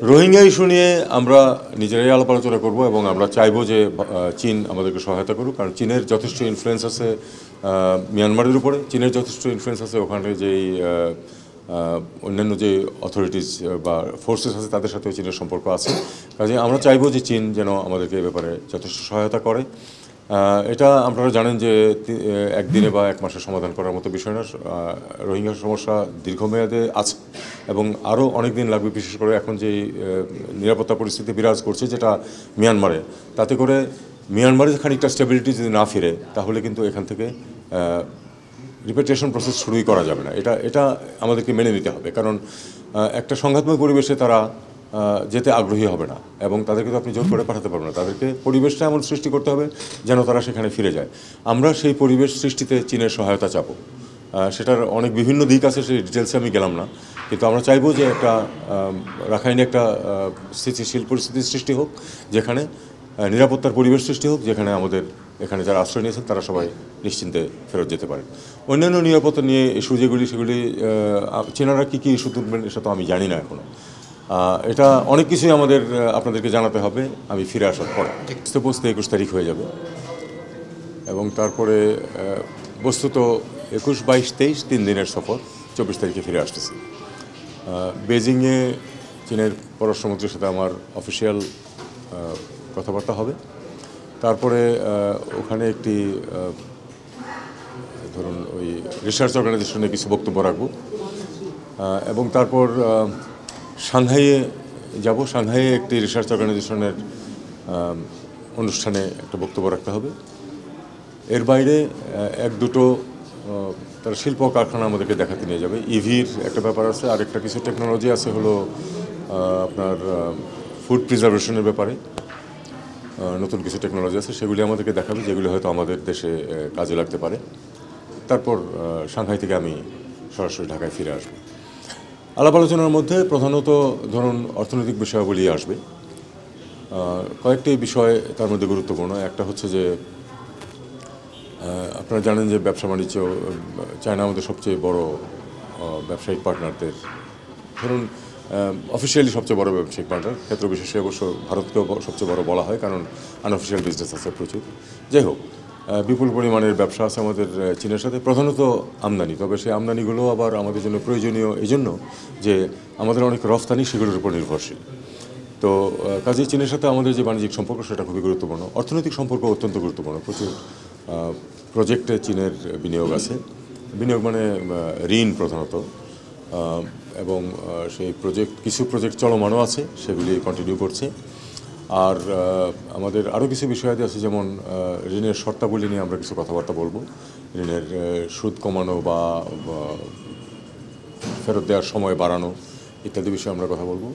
Rohingya issue নিয়ে আমরা নিজেরাই আলাপ আলোচনা করব এবং আমরা চাইবো যে চীন আমাদেরকে সহায়তা করুক, কারণ চীনের যথেষ্ট ইনফ্লুয়েন্স আছে মিয়ানমারের উপরে। চীনের যথেষ্ট ইনফ্লুয়েন্স আছে ওখানে যেই অন্যান্য যে অথরিটিস বা ফোর্সেস আছে তাদের সাথেও চীনের সম্পর্ক আছে। কাজে আমরা চাইবো যে চীন যেন আমাদেরকে এ ব্যাপারে যথেষ্ট সহায়তা করে। এটা আপনারা জানেন যে একদিনে বা এক মাসে সমাধান করার মতো বিষয় না। রোহিঙ্গা সমস্যা দীর্ঘমেয়াদে আছে এবং আরও অনেক দিন লাগবে, বিশেষ করে এখন যে নিরাপত্তা পরিস্থিতি বিরাজ করছে যেটা মিয়ানমারে, তাতে করে মিয়ানমারে খানিকটা স্টেবিলিটি যদি না ফিরে তাহলে কিন্তু এখান থেকে রিপেট্রিয়েশন প্রসেস শুরুই করা যাবে না। এটা আমাদেরকে মেনে নিতে হবে, কারণ একটা সংঘাতময় পরিবেশে তারা যেতে আগ্রহী হবে না এবং তাদেরকে তো আপনি জোর করে পাঠাতে পারবেন না। তাদেরকে পরিবেশটা এমন সৃষ্টি করতে হবে যেন তারা সেখানে ফিরে যায়। আমরা সেই পরিবেশ সৃষ্টিতে চীনের সহায়তা চাবো। সেটার অনেক বিভিন্ন দিক আছে, সেই ডিটেলসে আমি গেলাম না, কিন্তু আমরা চাইবো যে একটা রাখাইনে একটা স্থিতিশীল পরিস্থিতির সৃষ্টি হোক, যেখানে নিরাপত্তার পরিবেশ সৃষ্টি হোক, যেখানে আমাদের এখানে যারা আশ্রয় নিয়েছেন তারা সবাই নিশ্চিন্তে ফেরত যেতে পারে। অন্যান্য নিরাপত্তা নিয়ে ইস্যু যেগুলি, সেগুলি চীনারা কী কী ইস্যু তুলবেন সেটা তো আমি জানি না এখনও। এটা অনেক কিছুই আমাদের আপনাদেরকে জানাতে হবে আমি ফিরে আসার পরে। পৌঁছতে 21 তারিখ হয়ে যাবে এবং তারপরে বস্তুত 21, 22, 23 3 দিনের সফর, 24 তারিখে ফিরে আসতেছি। বেজিংয়ে চীনের পররাষ্ট্রমন্ত্রীর সাথে আমার অফিসিয়াল কথাবার্তা হবে। তারপরে ওখানে একটি ধরুন ওই রিসার্চ অর্গানাইজেশনে কিছু বক্তব্য রাখবো এবং তারপর সাংহাইয়ে যাব। সাংহাইয়ে একটি রিসার্চ অর্গানাইজেশনের অনুষ্ঠানে একটা বক্তব্য রাখতে হবে। এর বাইরে এক দুটো তারা শিল্প কারখানা আমাদেরকে দেখাতে নিয়ে যাবে। ইভির একটা ব্যাপার আছে, আরেকটা কিছু টেকনোলজি আছে হলো আপনার ফুড প্রিজার্ভেশনের ব্যাপারে নতুন কিছু টেকনোলজি আছে, সেগুলি আমাদেরকে দেখাবে, যেগুলি হয়তো আমাদের দেশে কাজে লাগতে পারে। তারপর সাংহাই থেকে আমি সরাসরি ঢাকায় ফিরে আসব। আলাপ আলোচনার মধ্যে প্রধানত ধরুন অর্থনৈতিক বিষয়াবলী আসবে। কয়েকটি বিষয় তার মধ্যে গুরুত্বপূর্ণ। একটা হচ্ছে যে আপনারা জানেন যে ব্যবসা বাণিজ্য, চায়না আমাদের সবচেয়ে বড় ব্যবসায়িক পার্টনারদের, ধরুন অফিসিয়ালি সবচেয়ে বড় ব্যবসায়িক পার্টনার, ক্ষেত্র বিশেষে অবশ্য ভারতকেও সবচেয়ে বড় বলা হয়, কারণ আনঅফিসিয়াল বিজনেস আছে প্রচুর। যাই হোক, বিপুল পরিমাণের ব্যবসা আছে আমাদের চীনের সাথে, প্রধানত আমদানি। তবে সেই আমদানিগুলো আবার আমাদের জন্য প্রয়োজনীয় এই জন্য যে আমাদের অনেক রফতানি সেগুলোর উপর নির্ভরশীল। তো কাজেই চীনের সাথে আমাদের যে বাণিজ্যিক সম্পর্ক সেটা খুবই গুরুত্বপূর্ণ। অর্থনৈতিক সম্পর্ক অত্যন্ত গুরুত্বপূর্ণ। প্রচুর প্রজেক্টে চীনের বিনিয়োগ আছে। বিনিয়োগ মানে ঋণ প্রধানত, এবং সেই কিছু প্রজেক্ট চলমানও আছে, সেগুলি কন্টিনিউ করছে। আর আমাদের আরও কিছু বিষয়াদি আছে, যেমন ঋণের শর্তাবলী নিয়ে আমরা কিছু কথাবার্তা বলবো। ঋণের সুদ কমানো বা ফেরত দেওয়ার সময় বাড়ানো ইত্যাদি বিষয়ে আমরা কথা বলবো।